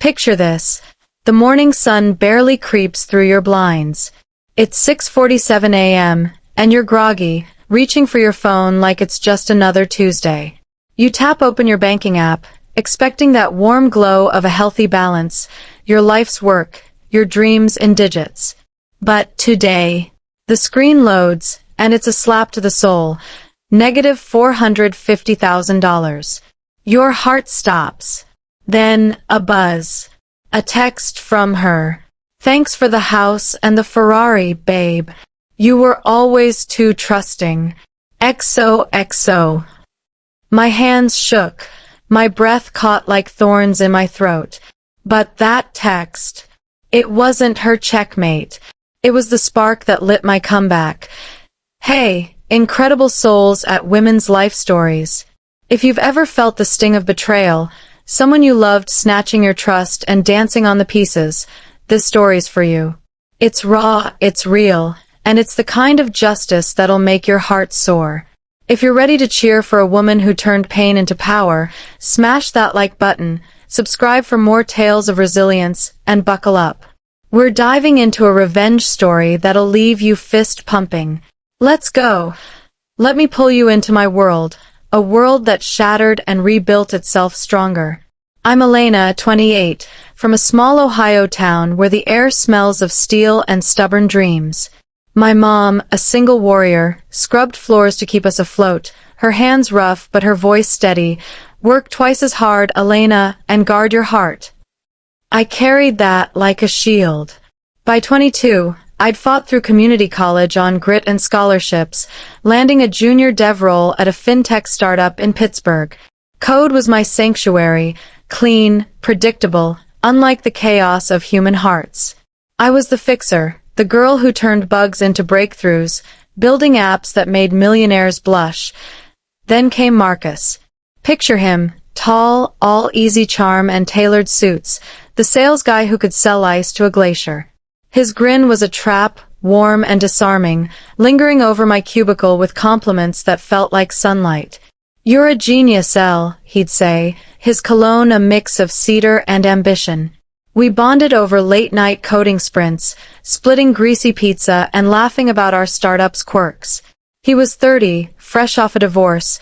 Picture this. The morning sun barely creeps through your blinds. It's 6:47 a.m., and you're groggy, reaching for your phone like it's just another Tuesday. You tap open your banking app, expecting that warm glow of a healthy balance, your life's work, your dreams in digits. But today, the screen loads, and it's a slap to the soul. Negative $450,000. Your heart stops. Then, a buzz. A text from her. Thanks for the house and the Ferrari, babe. You were always too trusting. XOXO. My hands shook. My breath caught like thorns in my throat. But that text, it wasn't her checkmate. It was the spark that lit my comeback. Hey, incredible souls at Women's Life Stories. If you've ever felt the sting of betrayal, someone you loved snatching your trust and dancing on the pieces, this story's for you. It's raw, it's real, and it's the kind of justice that'll make your heart soar. If you're ready to cheer for a woman who turned pain into power, smash that like button, subscribe for more tales of resilience, and buckle up. We're diving into a revenge story that'll leave you fist pumping. Let's go. Let me pull you into my world. A world that shattered and rebuilt itself stronger. I'm Elena, 28, from a small Ohio town where the air smells of steel and stubborn dreams. My mom, a single warrior, scrubbed floors to keep us afloat, her hands rough but her voice steady. Work twice as hard, Elena, and guard your heart. I carried that like a shield. By 22, I'd fought through community college on grit and scholarships, landing a junior dev role at a fintech startup in Pittsburgh. Code was my sanctuary, clean, predictable, unlike the chaos of human hearts. I was the fixer, the girl who turned bugs into breakthroughs, building apps that made millionaires blush. Then came Marcus. Picture him, tall, all easy charm and tailored suits, the sales guy who could sell ice to a glacier. His grin was a trap, warm and disarming, lingering over my cubicle with compliments that felt like sunlight. You're a genius, Elle, he'd say, his cologne a mix of cedar and ambition. We bonded over late-night coding sprints, splitting greasy pizza and laughing about our startup's quirks. He was 30, fresh off a divorce.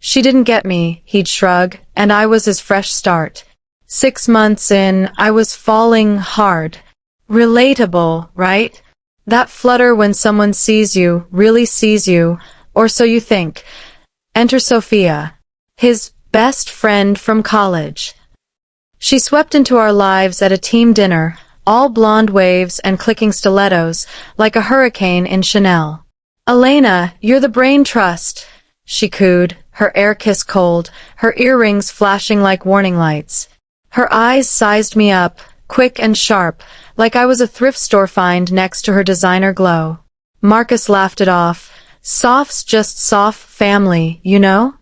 She didn't get me, he'd shrug, and I was his fresh start. 6 months in, I was falling hard. Relatable, right? That flutter when someone sees you, really sees you, or so you think. Enter Sophia, his best friend from college. She swept into our lives at a team dinner, all blonde waves and clicking stilettos, like a hurricane in Chanel. Elena, you're the brain trust, she cooed, her air kiss cold, her earrings flashing like warning lights. Her eyes sized me up, quick and sharp, like I was a thrift store find next to her designer glow. Marcus laughed it off. Soft's just soft family, you know?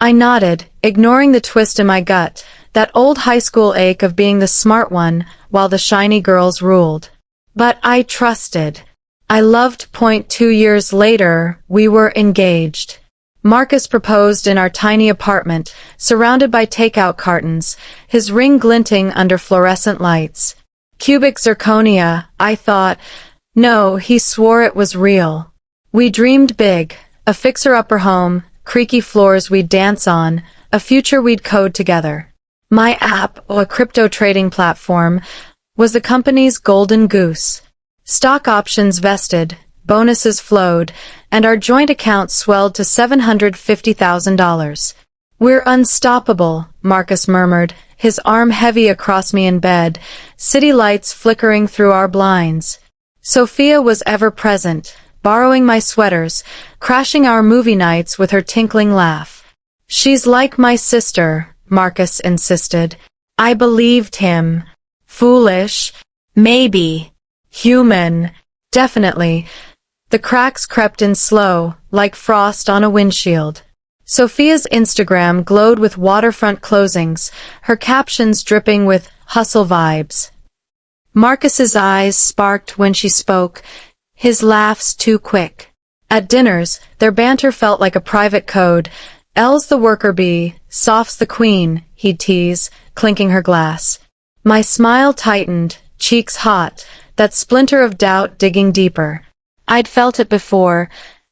I nodded, ignoring the twist in my gut, that old high school ache of being the smart one, while the shiny girls ruled. But I trusted. I loved. 2 years later, we were engaged. Marcus proposed in our tiny apartment, surrounded by takeout cartons, his ring glinting under fluorescent lights. Cubic zirconia, I thought. No, he swore it was real. We dreamed big, a fixer-upper home, creaky floors we'd dance on, a future we'd code together. My app, a crypto trading platform, was the company's golden goose. Stock options vested, bonuses flowed, and our joint account swelled to $750,000. We're unstoppable, Marcus murmured, his arm heavy across me in bed, city lights flickering through our blinds. Sophia was ever present, borrowing my sweaters, crashing our movie nights with her tinkling laugh. She's like my sister, Marcus insisted. I believed him. Foolish? Maybe. Human? Definitely. The cracks crept in slow, like frost on a windshield. Sophia's Instagram glowed with waterfront closings, her captions dripping with hustle vibes. Marcus's eyes sparked when she spoke, his laughs too quick. At dinners, their banter felt like a private code. Elle's the worker bee, Soft's the queen, he'd tease, clinking her glass. My smile tightened, cheeks hot, that splinter of doubt digging deeper. I'd felt it before,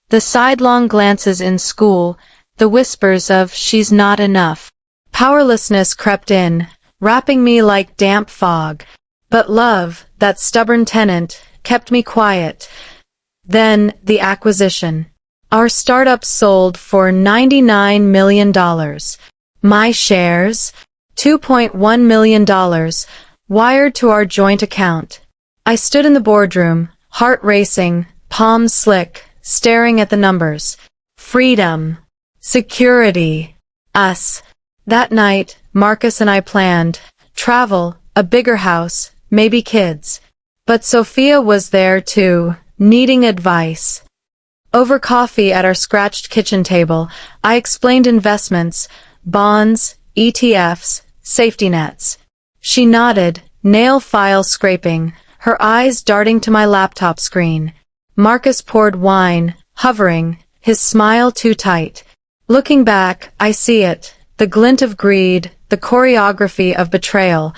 the sidelong glances in school, the whispers of "she's not enough." Powerlessness crept in, wrapping me like damp fog. But love, that stubborn tenant, kept me quiet. Then, the acquisition. Our startup sold for $99 million. My shares, $2.1 million, wired to our joint account. I stood in the boardroom, heart racing, palms slick, staring at the numbers. Freedom. Security. Us. That night, Marcus and I planned. Travel, a bigger house, maybe kids. But Sophia was there too, needing advice. Over coffee at our scratched kitchen table, I explained investments, bonds, ETFs, safety nets. She nodded, nail file scraping, her eyes darting to my laptop screen. Marcus poured wine, hovering, his smile too tight. Looking back, I see it, the glint of greed, the choreography of betrayal.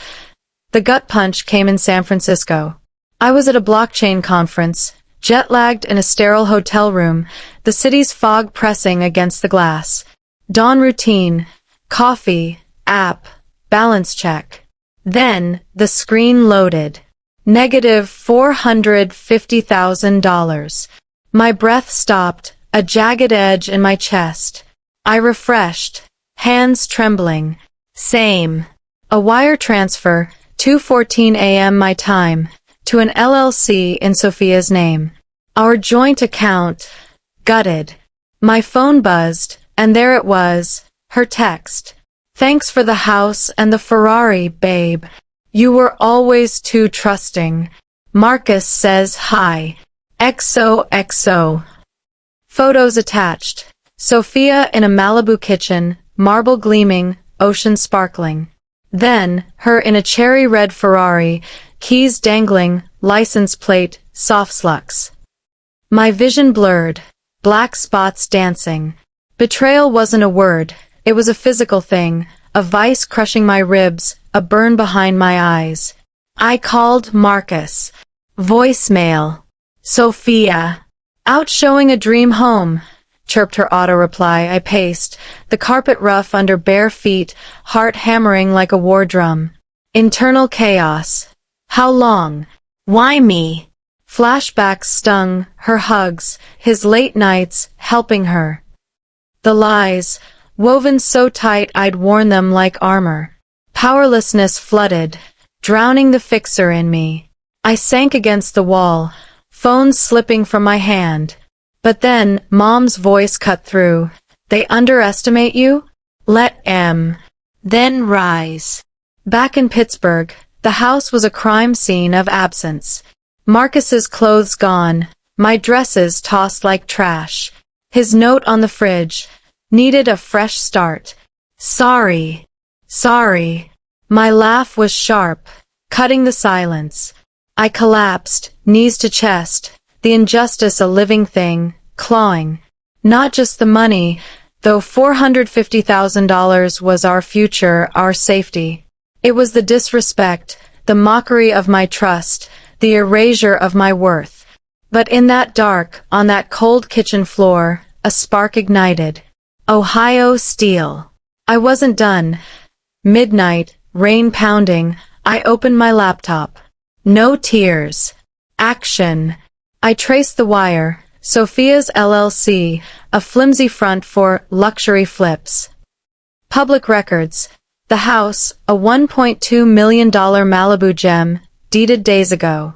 The gut punch came in San Francisco. I was at a blockchain conference, jet-lagged in a sterile hotel room, the city's fog pressing against the glass. Dawn routine, coffee, app, balance check. Then, the screen loaded. Negative $450,000. My breath stopped, a jagged edge in my chest. I refreshed, hands trembling. Same. A wire transfer, 2:14 a.m. my time, to an LLC in Sophia's name. Our joint account. Gutted. My phone buzzed, and there it was, her text. Thanks for the house and the Ferrari, babe. You were always too trusting. Marcus says hi. XOXO. Photos attached. Sophia in a Malibu kitchen, marble gleaming, ocean sparkling. Then, her in a cherry red Ferrari, keys dangling, license plate, soft slux. My vision blurred, black spots dancing. Betrayal wasn't a word, it was a physical thing, a vice crushing my ribs, a burn behind my eyes. I called Marcus. Voicemail. Sophia. Out showing a dream home, chirped her auto-reply. I paced, the carpet rough under bare feet, heart hammering like a war drum. Internal chaos. How long? Why me? Flashbacks stung, her hugs, his late nights, helping her. The lies, woven so tight I'd worn them like armor. Powerlessness flooded, drowning the fixer in me. I sank against the wall, phone slipping from my hand. But then, Mom's voice cut through. They underestimate you? Let M. Then rise. Back in Pittsburgh, the house was a crime scene of absence. Marcus's clothes gone, my dresses tossed like trash. His note on the fridge. Needed a fresh start. Sorry. Sorry. My laugh was sharp, cutting the silence. I collapsed, knees to chest, the injustice a living thing, clawing. Not just the money, though $450,000 was our future, our safety. It was the disrespect, the mockery of my trust, the erasure of my worth. But in that dark, on that cold kitchen floor, a spark ignited. Ohio steel. I wasn't done. Midnight, rain pounding, I opened my laptop. No tears. Action. I traced the wire. Sophia's LLC, a flimsy front for luxury flips. Public records. The house, a $1.2 million Malibu gem, deeded days ago.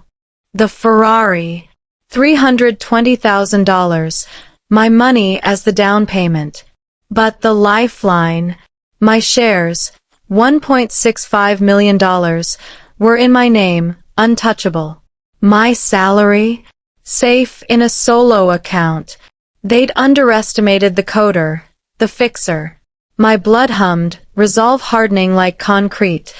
The Ferrari, $320,000, my money as the down payment. But the lifeline, my shares, $1.65 million, were in my name, untouchable. My salary? Safe in a solo account. They'd underestimated the coder, the fixer. My blood hummed, resolve hardening like concrete.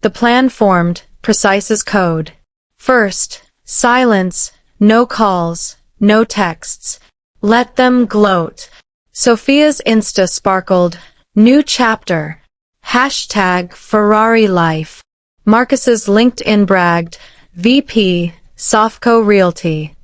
The plan formed, precise as code. First, silence, no calls, no texts. Let them gloat. Sophia's Insta sparkled. New chapter. Hashtag Ferrari life. Marcus's LinkedIn bragged, VP, Softco Realty.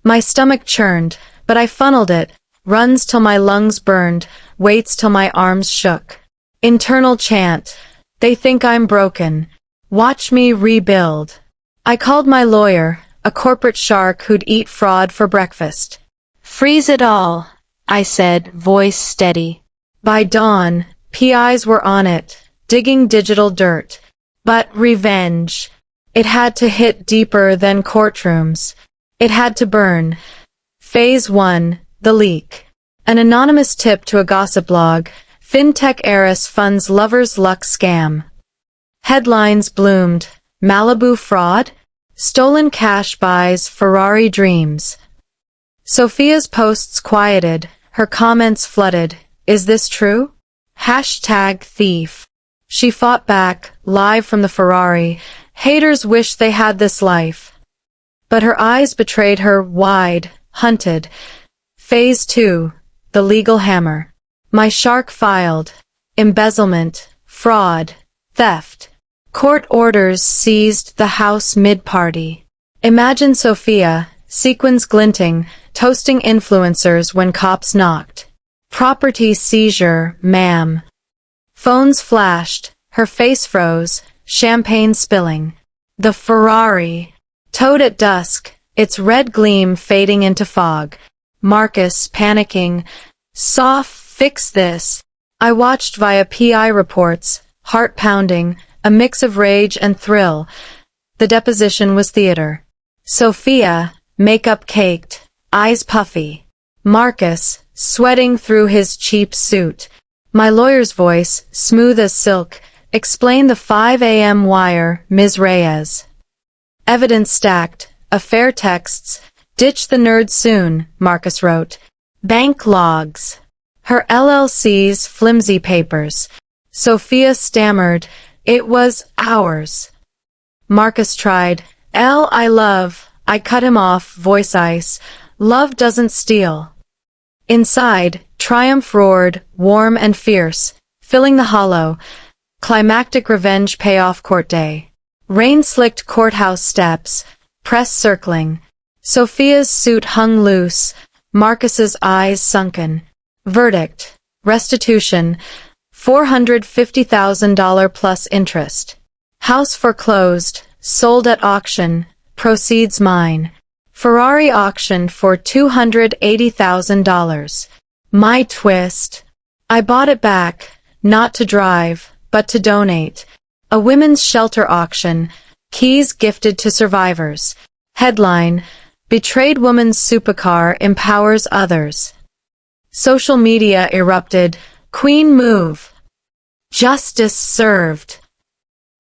My stomach churned, but I funneled it, runs till my lungs burned, waits till my arms shook. Internal chant, they think I'm broken. Watch me rebuild. I called my lawyer, a corporate shark who'd eat fraud for breakfast. Freeze it all, I said, voice steady. By dawn, PIs were on it, digging digital dirt. But revenge. It had to hit deeper than courtrooms. It had to burn. Phase 1, the leak. An anonymous tip to a gossip blog. FinTech heiress funds lover's luck scam. Headlines bloomed. Malibu fraud? Stolen cash buys Ferrari dreams. Sophia's posts quieted. Her comments flooded. Is this true? Hashtag thief. She fought back, live from the Ferrari. Haters wish they had this life. But her eyes betrayed her, wide, hunted. Phase 2, the legal hammer. My shark filed. Embezzlement, fraud, theft. Court orders seized the house mid-party. Imagine Sophia, sequins glinting, toasting influencers when cops knocked. Property seizure, ma'am. Phones flashed, her face froze, champagne spilling. The Ferrari. Towed at dusk, its red gleam fading into fog. Marcus, panicking. Soph, fix this. I watched via PI reports, heart pounding, a mix of rage and thrill. The deposition was theater. Sophia, makeup caked, eyes puffy. Marcus, sweating through his cheap suit. My lawyer's voice, smooth as silk, explained the 5 a.m. wire, Ms. Reyes. Evidence stacked, affair texts, ditch the nerds soon, Marcus wrote. Bank logs. Her LLC's flimsy papers. Sophia stammered, it was ours. Marcus tried, I love, I cut him off, voice ice. Love doesn't steal. Inside, triumph roared, warm and fierce, filling the hollow. Climactic revenge payoff court day. Rain-slicked courthouse steps, press circling. Sophia's suit hung loose, Marcus's eyes sunken. Verdict. Restitution. $450,000 plus interest. House foreclosed, sold at auction, proceeds mine. Ferrari auctioned for $280,000. My twist. I bought it back, not to drive, but to donate. A women's shelter auction, keys gifted to survivors. Headline, Betrayed Woman's Supercar Empowers Others. Social media erupted, Queen move. Justice served.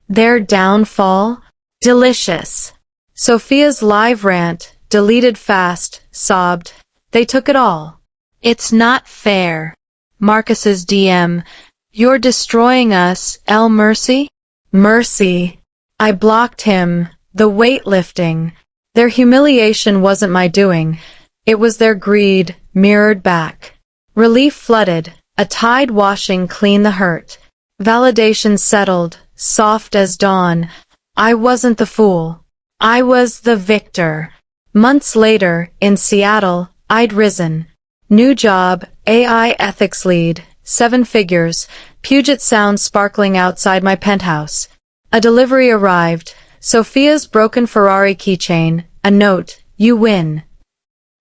Their downfall? Delicious. Sophia's live rant, deleted fast, sobbed. They took it all. It's not fair. Marcus's DM. You're destroying us, El Mercy? Mercy. I blocked him. The weightlifting. Their humiliation wasn't my doing. It was their greed, mirrored back. Relief flooded, a tide washing clean the hurt. Validation settled, soft as dawn. I wasn't the fool. I was the victor. Months later, in Seattle, I'd risen. New job, AI ethics lead, 7 figures, Puget Sound sparkling outside my penthouse. A delivery arrived, Sophia's broken Ferrari keychain, a note, you win.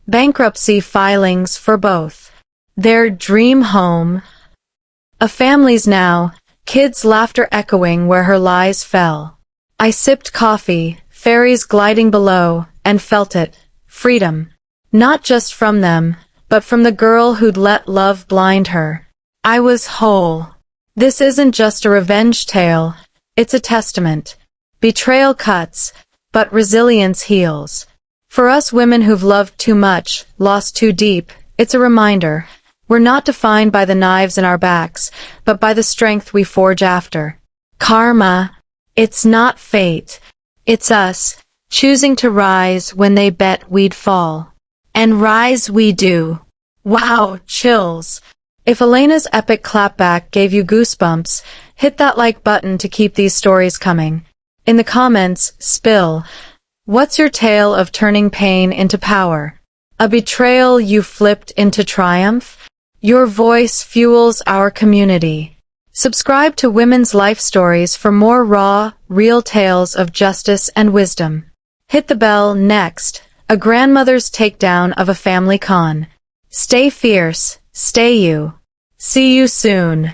Bankruptcy filings for both. Their dream home. A family's now, kids' laughter echoing where her lies fell. I sipped coffee, fairies gliding below, and felt it, freedom. Not just from them, but from the girl who'd let love blind her. I was whole. This isn't just a revenge tale, it's a testament. Betrayal cuts, but resilience heals. For us women who've loved too much, lost too deep, it's a reminder. We're not defined by the knives in our backs, but by the strength we forge after. Karma. It's not fate. It's us, choosing to rise when they bet we'd fall. And rise we do. Wow, chills. If Elena's epic clapback gave you goosebumps, hit that like button to keep these stories coming. In the comments, spill. What's your tale of turning pain into power? A betrayal you flipped into triumph? Your voice fuels our community. Subscribe to Women's Life Stories for more raw, real tales of justice and wisdom. Hit the bell. Next, a grandmother's takedown of a family con. Stay fierce, stay you. See you soon.